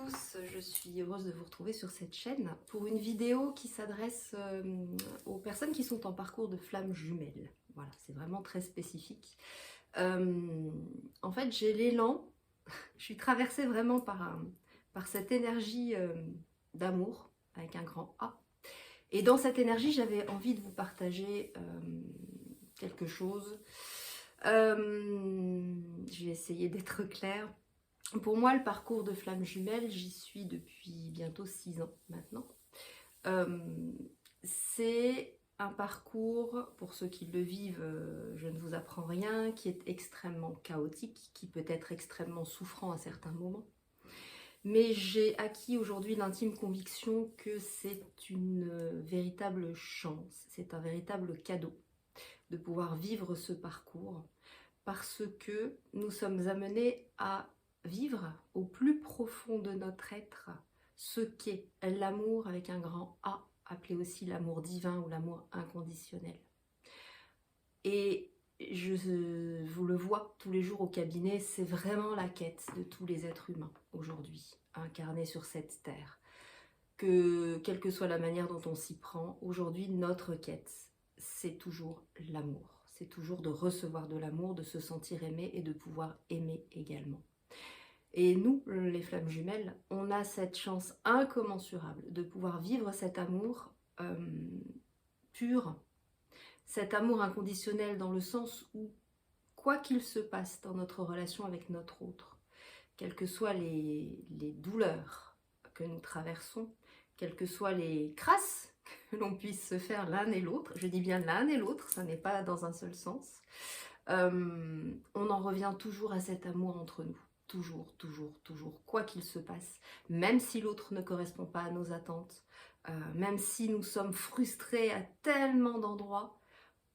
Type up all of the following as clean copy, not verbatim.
tous, je suis heureuse de vous retrouver sur cette chaîne pour une vidéo qui s'adresse aux personnes qui sont en parcours de flammes jumelles. Voilà, c'est vraiment très spécifique. En fait, j'ai l'élan, je suis traversée vraiment par cette énergie d'amour avec un grand A. Et dans cette énergie, j'avais envie de vous partager quelque chose. Je vais essayer d'être claire. Pour moi, le parcours de flamme jumelle, j'y suis depuis bientôt 6 ans maintenant. C'est un parcours, pour ceux qui le vivent, je ne vous apprends rien, qui est extrêmement chaotique, qui peut être extrêmement souffrant à certains moments. Mais j'ai acquis aujourd'hui l'intime conviction que c'est une véritable chance, c'est un véritable cadeau de pouvoir vivre ce parcours parce que nous sommes amenés à vivre au plus profond de notre être ce qu'est l'amour avec un grand A, appelé aussi l'amour divin ou l'amour inconditionnel. Et je vous le vois tous les jours au cabinet, c'est vraiment la quête de tous les êtres humains aujourd'hui, incarnés sur cette terre. Que quelle que soit la manière dont on s'y prend, aujourd'hui notre quête, c'est toujours l'amour. C'est toujours de recevoir de l'amour, de se sentir aimé et de pouvoir aimer également. Et nous, les flammes jumelles, on a cette chance incommensurable de pouvoir vivre cet amour pur, cet amour inconditionnel dans le sens où, quoi qu'il se passe dans notre relation avec notre autre, quelles que soient les douleurs que nous traversons, quelles que soient les crasses que l'on puisse se faire l'un et l'autre, je dis bien l'un et l'autre, ça n'est pas dans un seul sens, on en revient toujours à cet amour entre nous. Toujours, toujours, toujours, quoi qu'il se passe, même si l'autre ne correspond pas à nos attentes, même si nous sommes frustrés à tellement d'endroits,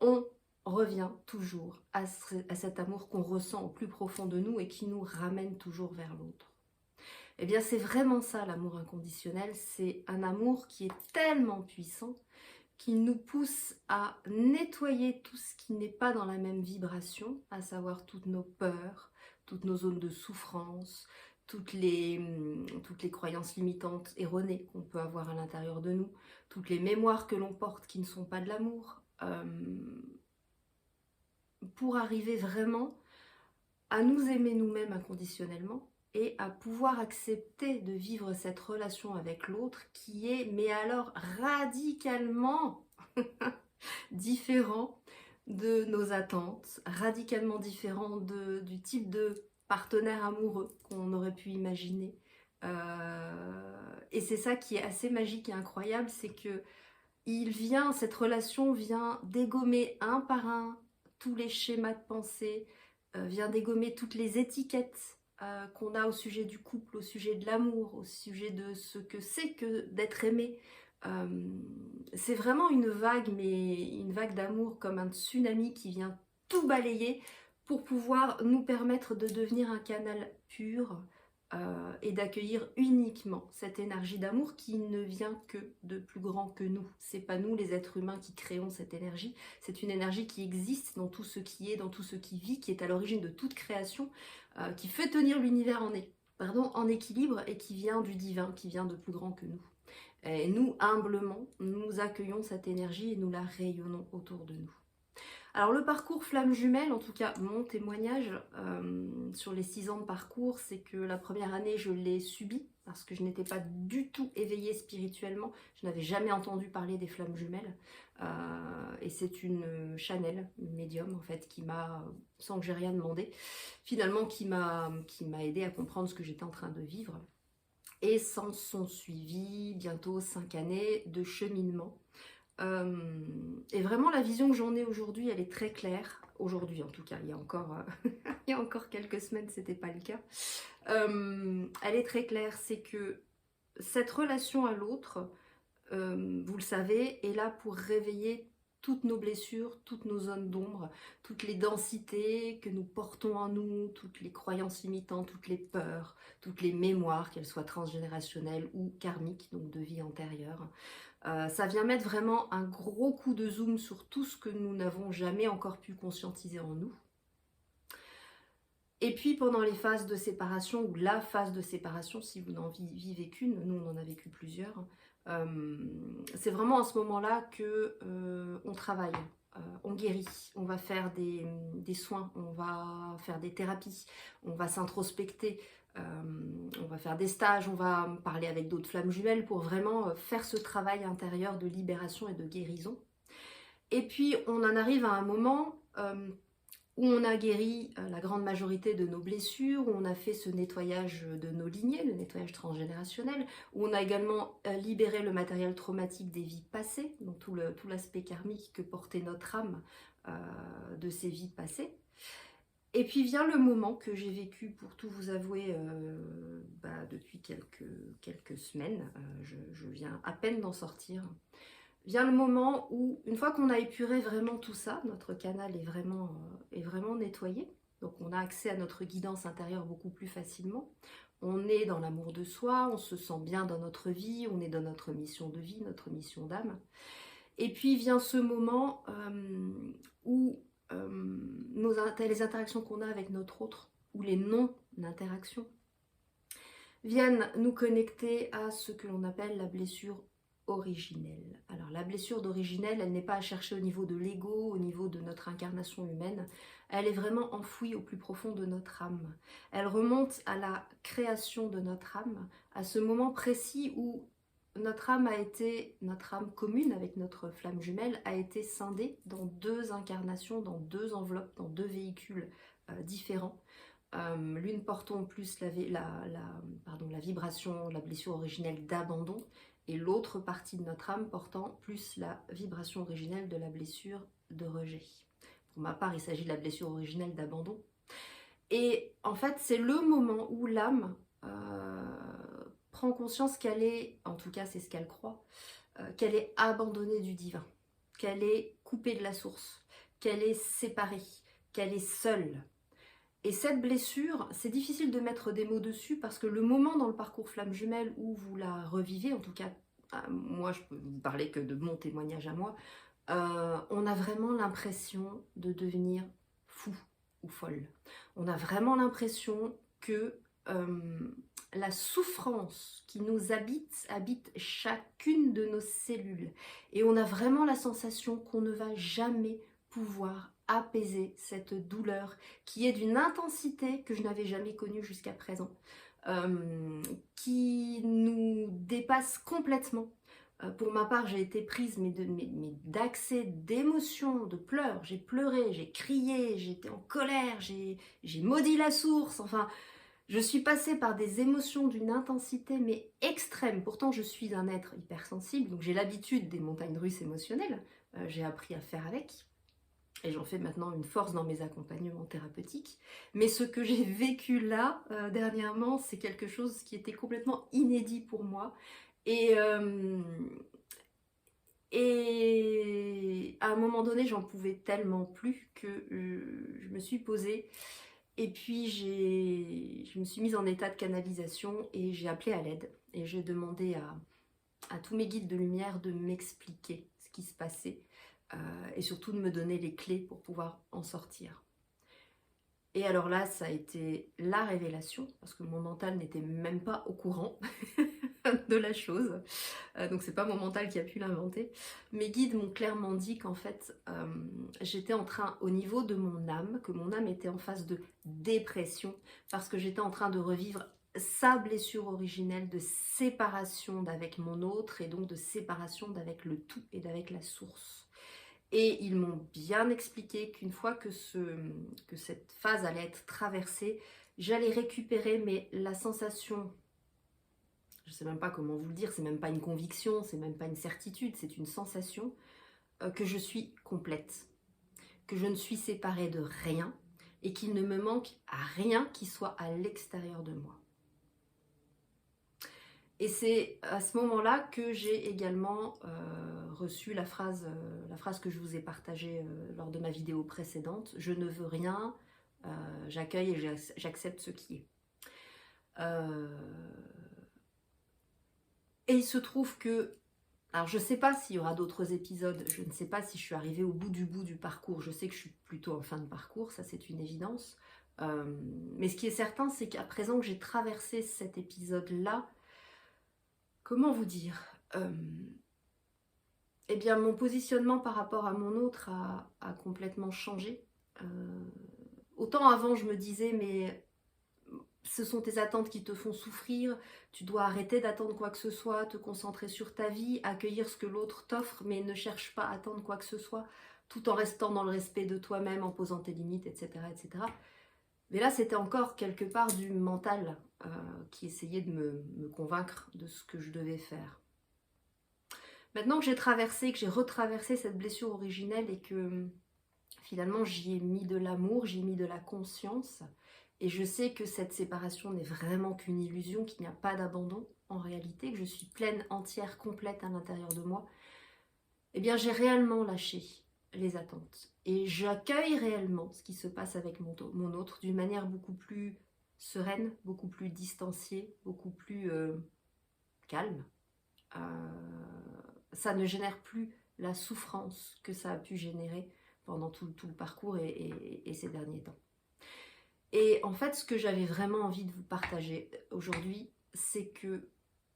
on revient toujours à cet amour qu'on ressent au plus profond de nous et qui nous ramène toujours vers l'autre. Eh bien, c'est vraiment ça l'amour inconditionnel, c'est un amour qui est tellement puissant qu'il nous pousse à nettoyer tout ce qui n'est pas dans la même vibration, à savoir toutes nos peurs, toutes nos zones de souffrance, toutes les croyances limitantes erronées qu'on peut avoir à l'intérieur de nous, toutes les mémoires que l'on porte qui ne sont pas de l'amour, pour arriver vraiment à nous aimer nous-mêmes inconditionnellement et à pouvoir accepter de vivre cette relation avec l'autre qui est, mais alors radicalement différent de nos attentes, radicalement différent du type de partenaire amoureux qu'on aurait pu imaginer. Et c'est ça qui est assez magique et incroyable, c'est que cette relation vient dégommer un par un tous les schémas de pensée, vient dégommer toutes les étiquettes qu'on a au sujet du couple, au sujet de l'amour, au sujet de ce que c'est que d'être aimé. C'est vraiment une vague, mais une vague d'amour comme un tsunami qui vient tout balayer pour pouvoir nous permettre de devenir un canal pur et d'accueillir uniquement cette énergie d'amour qui ne vient que de plus grand que nous. C'est pas nous les êtres humains qui créons cette énergie, c'est une énergie qui existe dans tout ce qui est, dans tout ce qui vit, qui est à l'origine de toute création, qui fait tenir l'univers en équilibre et qui vient du divin, qui vient de plus grand que nous. Et nous, humblement, nous accueillons cette énergie et nous la rayonnons autour de nous. Alors le parcours flamme jumelle, en tout cas mon témoignage sur les 6 ans de parcours, c'est que la première année je l'ai subi parce que je n'étais pas du tout éveillée spirituellement, je n'avais jamais entendu parler des flammes jumelles et c'est une Chanel, une médium en fait, qui m'a, sans que j'ai rien demandé, finalement qui m'a aidé à comprendre ce que j'étais en train de vivre. Et s'en sont suivis bientôt 5 années de cheminement. Et vraiment la vision que j'en ai aujourd'hui, elle est très claire. Aujourd'hui en tout cas, il y a encore quelques semaines, c'était pas le cas. Elle est très claire, c'est que cette relation à l'autre, vous le savez, est là pour réveiller toutes nos blessures, toutes nos zones d'ombre, toutes les densités que nous portons en nous, toutes les croyances limitantes, toutes les peurs, toutes les mémoires, qu'elles soient transgénérationnelles ou karmiques, donc de vie antérieure. Ça vient mettre vraiment un gros coup de zoom sur tout ce que nous n'avons jamais encore pu conscientiser en nous. Et puis pendant les phases de séparation, ou la phase de séparation, si vous n'en vivez qu'une, nous on en a vécu plusieurs, c'est vraiment à ce moment-là que on travaille, on guérit, on va faire des soins, on va faire des thérapies, on va s'introspecter, on va faire des stages, on va parler avec d'autres flammes jumelles pour vraiment faire ce travail intérieur de libération et de guérison. Et puis on en arrive à un moment où on a guéri la grande majorité de nos blessures, où on a fait ce nettoyage de nos lignées, le nettoyage transgénérationnel, où on a également libéré le matériel traumatique des vies passées, donc tout l'aspect karmique que portait notre âme de ces vies passées. Et puis vient le moment que j'ai vécu, pour tout vous avouer, depuis quelques semaines, je viens à peine d'en sortir. Vient le moment où, une fois qu'on a épuré vraiment tout ça, notre canal est vraiment nettoyé, donc on a accès à notre guidance intérieure beaucoup plus facilement. On est dans l'amour de soi, on se sent bien dans notre vie, on est dans notre mission de vie, notre mission d'âme. Et puis vient ce moment où les interactions qu'on a avec notre autre, ou les non-interactions, viennent nous connecter à ce que l'on appelle la blessure originelle. Alors la blessure d'originelle, elle n'est pas à chercher au niveau de l'ego, au niveau de notre incarnation humaine, elle est vraiment enfouie au plus profond de notre âme. Elle remonte à la création de notre âme, à ce moment précis où notre âme commune avec notre flamme jumelle a été scindée dans deux incarnations, dans deux enveloppes, dans deux véhicules différents. L'une portant plus la vibration, la blessure originelle d'abandon, et l'autre partie de notre âme portant plus la vibration originelle de la blessure de rejet. Pour ma part, il s'agit de la blessure originelle d'abandon. Et en fait, c'est le moment où l'âme prend conscience qu'elle est, en tout cas c'est ce qu'elle croit, qu'elle est abandonnée du divin, qu'elle est coupée de la source, qu'elle est séparée, qu'elle est seule. Et cette blessure, c'est difficile de mettre des mots dessus parce que le moment dans le parcours flamme jumelle où vous la revivez, en tout cas, moi je peux vous parler que de mon témoignage à moi, on a vraiment l'impression de devenir fou ou folle. On a vraiment l'impression que la souffrance qui nous habite chacune de nos cellules. Et on a vraiment la sensation qu'on ne va jamais pouvoir apaiser cette douleur qui est d'une intensité que je n'avais jamais connue jusqu'à présent, qui nous dépasse complètement. Pour ma part, j'ai été prise d'accès, d'émotions, de pleurs. J'ai pleuré, j'ai crié, j'étais en colère, j'ai maudit la source. Enfin, je suis passée par des émotions d'une intensité mais extrême. Pourtant, je suis un être hypersensible, donc j'ai l'habitude des montagnes russes émotionnelles. J'ai appris à faire avec. Et j'en fais maintenant une force dans mes accompagnements thérapeutiques. Mais ce que j'ai vécu là, dernièrement, c'est quelque chose qui était complètement inédit pour moi. Et à un moment donné, j'en pouvais tellement plus que je me suis posée. Et puis, je me suis mise en état de canalisation et j'ai appelé à l'aide. Et j'ai demandé à tous mes guides de lumière de m'expliquer ce qui se passait. Et surtout de me donner les clés pour pouvoir en sortir. Et alors là, ça a été la révélation, parce que mon mental n'était même pas au courant de la chose. Donc c'est pas mon mental qui a pu l'inventer. Mes guides m'ont clairement dit qu'en fait, j'étais en train, au niveau de mon âme, que mon âme était en phase de dépression, parce que j'étais en train de revivre sa blessure originelle de séparation d'avec mon autre, et donc de séparation d'avec le tout et d'avec la source. Et ils m'ont bien expliqué qu'une fois que cette phase allait être traversée, j'allais récupérer, mais la sensation, je ne sais même pas comment vous le dire, c'est même pas une conviction, c'est même pas une certitude, c'est une sensation que je suis complète, que je ne suis séparée de rien et qu'il ne me manque à rien qui soit à l'extérieur de moi. Et c'est à ce moment-là que j'ai également reçu la phrase que je vous ai partagée lors de ma vidéo précédente. Je ne veux rien, j'accueille et j'accepte ce qui est. Et il se trouve que, alors je ne sais pas s'il y aura d'autres épisodes, je ne sais pas si je suis arrivée au bout du parcours. Je sais que je suis plutôt en fin de parcours, ça c'est une évidence. Mais ce qui est certain, c'est qu'à présent que j'ai traversé cet épisode-là, comment vous dire, eh bien mon positionnement par rapport à mon autre a complètement changé. Autant avant je me disais mais ce sont tes attentes qui te font souffrir, tu dois arrêter d'attendre quoi que ce soit, te concentrer sur ta vie, accueillir ce que l'autre t'offre, mais ne cherche pas à attendre quoi que ce soit, tout en restant dans le respect de toi-même, en posant tes limites, etc. etc. Mais là, c'était encore quelque part du mental qui essayait de me convaincre de ce que je devais faire. Maintenant que j'ai traversé, que j'ai retraversé cette blessure originelle et que finalement j'y ai mis de l'amour, j'y ai mis de la conscience, et je sais que cette séparation n'est vraiment qu'une illusion, qu'il n'y a pas d'abandon en réalité, que je suis pleine, entière, complète à l'intérieur de moi, eh bien j'ai réellement lâché les attentes. Et j'accueille réellement ce qui se passe avec mon autre d'une manière beaucoup plus sereine, beaucoup plus distanciée, beaucoup plus calme. Ça ne génère plus la souffrance que ça a pu générer pendant tout le parcours et ces derniers temps. Et en fait, ce que j'avais vraiment envie de vous partager aujourd'hui, c'est que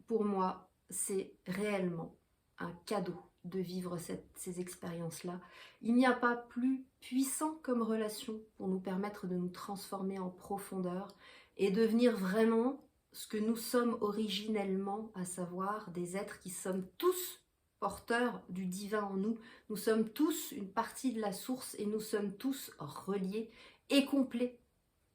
pour moi, c'est réellement un cadeau de vivre ces expériences-là. Il n'y a pas plus puissant comme relation pour nous permettre de nous transformer en profondeur et devenir vraiment ce que nous sommes originellement, à savoir des êtres qui sommes tous porteurs du divin en nous. Nous sommes tous une partie de la source et nous sommes tous reliés et complets.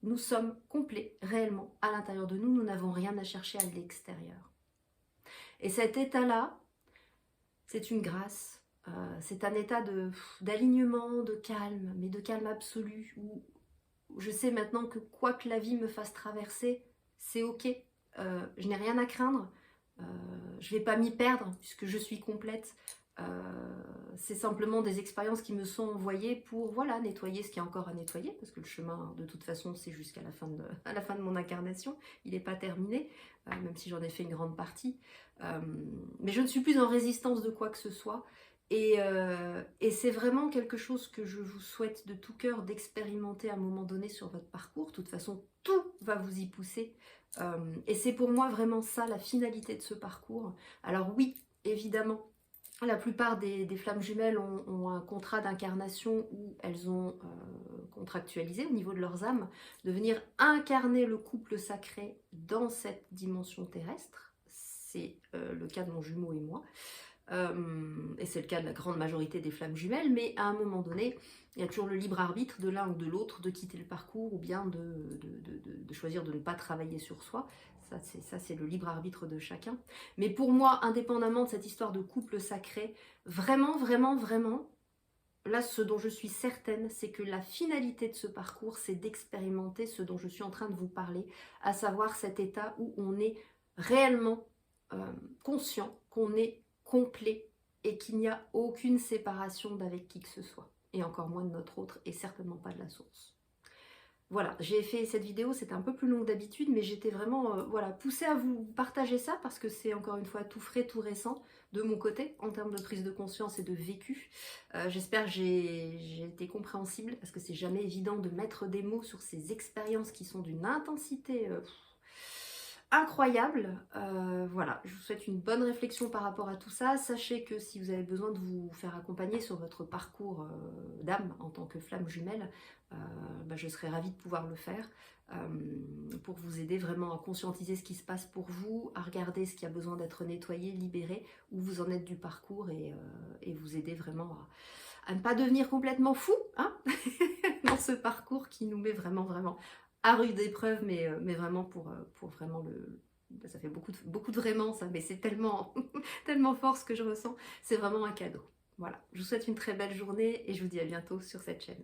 Nous sommes complets réellement à l'intérieur de nous. Nous n'avons rien à chercher à l'extérieur. Et cet état-là, c'est une grâce. C'est un état d'alignement, de calme, mais de calme absolu, où je sais maintenant que quoi que la vie me fasse traverser, c'est ok. Je n'ai rien à craindre. Je ne vais pas m'y perdre puisque je suis complète. C'est simplement des expériences qui me sont envoyées pour voilà, nettoyer ce qu'il y a encore à nettoyer, parce que le chemin de toute façon c'est jusqu'à la fin de mon incarnation, il n'est pas terminé, même si j'en ai fait une grande partie, mais je ne suis plus en résistance de quoi que ce soit, et c'est vraiment quelque chose que je vous souhaite de tout cœur d'expérimenter à un moment donné sur votre parcours. De toute façon tout va vous y pousser, et c'est pour moi vraiment ça la finalité de ce parcours. Alors oui, évidemment, la plupart des flammes jumelles ont un contrat d'incarnation où elles ont contractualisé au niveau de leurs âmes de venir incarner le couple sacré dans cette dimension terrestre. C'est le cas de mon jumeau et moi. Et c'est le cas de la grande majorité des flammes jumelles, mais à un moment donné, il y a toujours le libre arbitre de l'un ou de l'autre de quitter le parcours ou bien de choisir de ne pas travailler sur soi. Ça, c'est le libre arbitre de chacun. Mais pour moi, indépendamment de cette histoire de couple sacré, vraiment, vraiment, vraiment, là, ce dont je suis certaine, c'est que la finalité de ce parcours, c'est d'expérimenter ce dont je suis en train de vous parler, à savoir cet état où on est réellement conscient qu'on est complet et qu'il n'y a aucune séparation d'avec qui que ce soit, et encore moins de notre autre, et certainement pas de la source. Voilà, j'ai fait cette vidéo, c'était un peu plus long d'habitude, mais j'étais vraiment voilà, poussée à vous partager ça, parce que c'est encore une fois tout frais, tout récent, de mon côté, en termes de prise de conscience et de vécu. J'espère que j'ai été compréhensible, parce que c'est jamais évident de mettre des mots sur ces expériences qui sont d'une intensité incroyable. Voilà, je vous souhaite une bonne réflexion par rapport à tout ça. Sachez que si vous avez besoin de vous faire accompagner sur votre parcours d'âme en tant que flamme jumelle, je serais ravie de pouvoir le faire pour vous aider vraiment à conscientiser ce qui se passe pour vous, à regarder ce qui a besoin d'être nettoyé, libéré, où vous en êtes du parcours, et vous aider vraiment à ne pas devenir complètement fou hein dans ce parcours qui nous met vraiment, vraiment à rude épreuve, mais vraiment pour vraiment ça fait beaucoup de vraiment ça, mais c'est tellement, tellement fort ce que je ressens, c'est vraiment un cadeau. Voilà, je vous souhaite une très belle journée et je vous dis à bientôt sur cette chaîne.